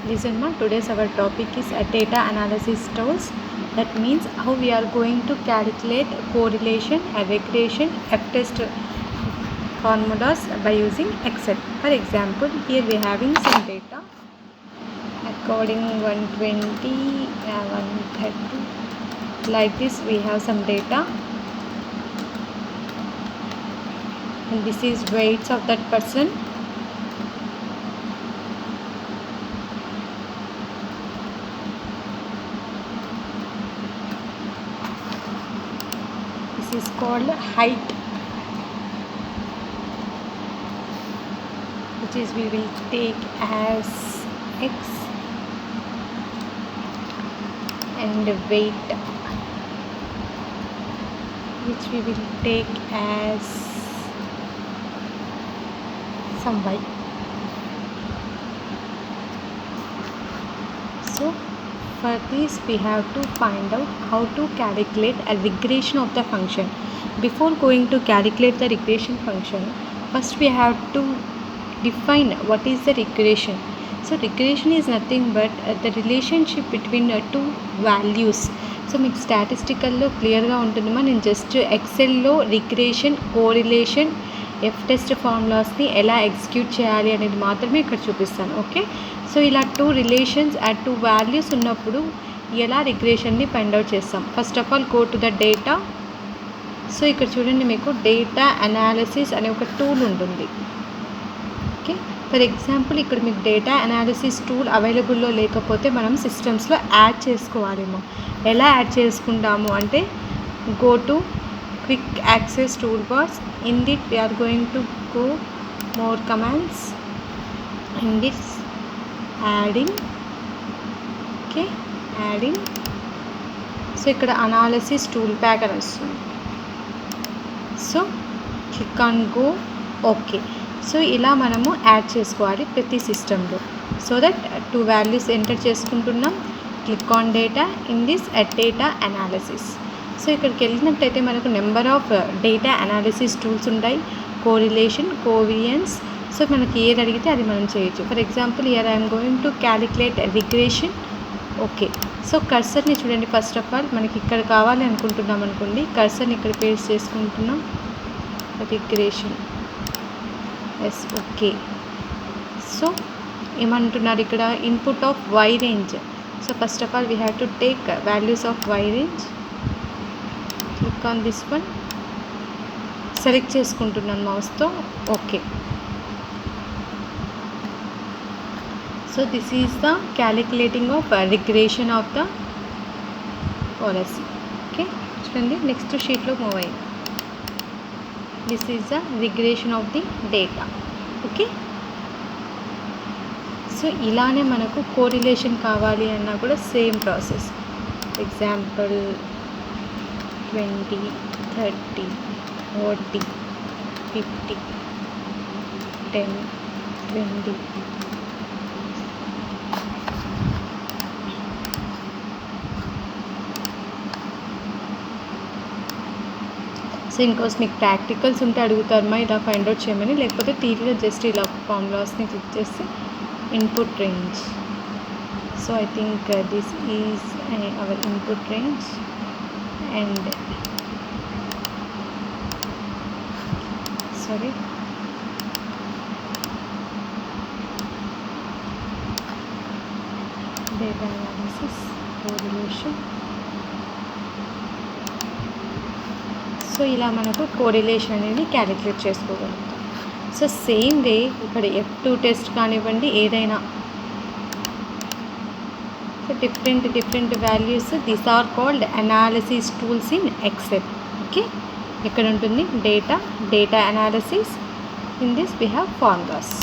Listen ma, today's our topic is data analysis tools. That means how we are going to calculate correlation, regression, F-test formulas by using Excel. For example, here we are having some data according 120, 130. Like this, we have some data, and this is weights of that person. This is called height, which is we will take as x, and weight, which we will take as some y. So for this we have to find out how to calculate a regression of the function. Before going to calculate the regression function, first we have to define what is the regression. So regression is nothing but the relationship between two values. So మీకు స్టాటిస్టికల్లో క్లియర్గా ఉంటుందమ్మా. నేను just ఎక్సెల్లో regression, correlation, F test ఫార్ములాస్ని ఎలా execute చేయాలి అనేది మాత్రమే ఇక్కడ చూపిస్తాను. ఓకే, సో ఇలా two relations and two values ఉన్నప్పుడు ఎలా రిగ్రెషన్ని ఫైండ్ అవుట్ చేస్తాం. First of all go to the data. So ఇక్కడ చూడండి, మీకు డేటా అనాలిసిస్ అనే ఒక టూల్ ఉంటుంది. ఓకే, ఫర్ ఎగ్జాంపుల్ ఇక్కడ మీకు డేటా అనాలిసిస్ టూల్ అవైలబుల్లో లేకపోతే మనం సిస్టమ్స్లో యాడ్ చేసుకోవాలేమో. ఎలా యాడ్ చేసుకుంటాము అంటే go to quick access tool bars. In that we are going to go more commands. in this adding, okay, adding. So ఇక్కడ అనాలిసిస్ టూల్ ప్యాక్ అని వస్తుంది. So click on go. Okay, so ఇలా మనము add చేసుకోవాలి ప్రతి సిస్టంలో. So that two values enter చేసుకుంటున్నాం. Click on data. In this data analysis. So ఇక్కడికి వెళ్ళినట్టయితే మనకు number of data analysis tools ఉంటాయి. Correlation, covariance. సో మనకి ఏది అడిగితే అది మనం చేయొచ్చు. For example here I'm going to calculate regression. Okay, so కర్సర్ని చూడండి. ఫస్ట్ ఆఫ్ ఆల్ మనకి ఇక్కడ కావాలి అనుకుంటున్నాం అనుకోండి, కర్సర్ని ఇక్కడ పేస్ట్ చేసుకుంటున్నాం. Regression, yes. ఓకే, సో ఏమంటున్నారు ఇక్కడ, input of Y range. So first of all we have to take values of Y range. Click on this one. Select చేసుకుంటున్నాను మౌస్తో. Okay, so this is the calculating of regression of the policy. Okay, చూడండి next షీట్లో move అయ్యింది. This is the regression of the data. Okay, so ఇలానే మనకు కోరిలేషన్ కావాలి అన్నా కూడా same process. Example 20, 30, 40, 50, 10, 20. So INCOIS మీకు ప్రాక్టికల్స్ ఉంటే అడుగుతారమ్మా ఇలా ఫైండ్ అవుట్ చేయమని, లేకపోతే థియరీలో జస్ట్ ఇలా ఫార్ములాస్ని క్లిక్ చేస్తే input range. So I think this is our input range. And sorry, data analysis, correlation. So ఇలా మనకు కోరిలేషన్ అనేది క్యాలిక్యులేట్ చేసుకోగలుగుతాం. సో సేమ్ వే ఇక్కడ F2 టెస్ట్ కానివ్వండి, ఏదైనా different values. These are called analysis tools in Excel. Okay, ఇక్కడ ఉంటుంది data analysis. In this we have formulas.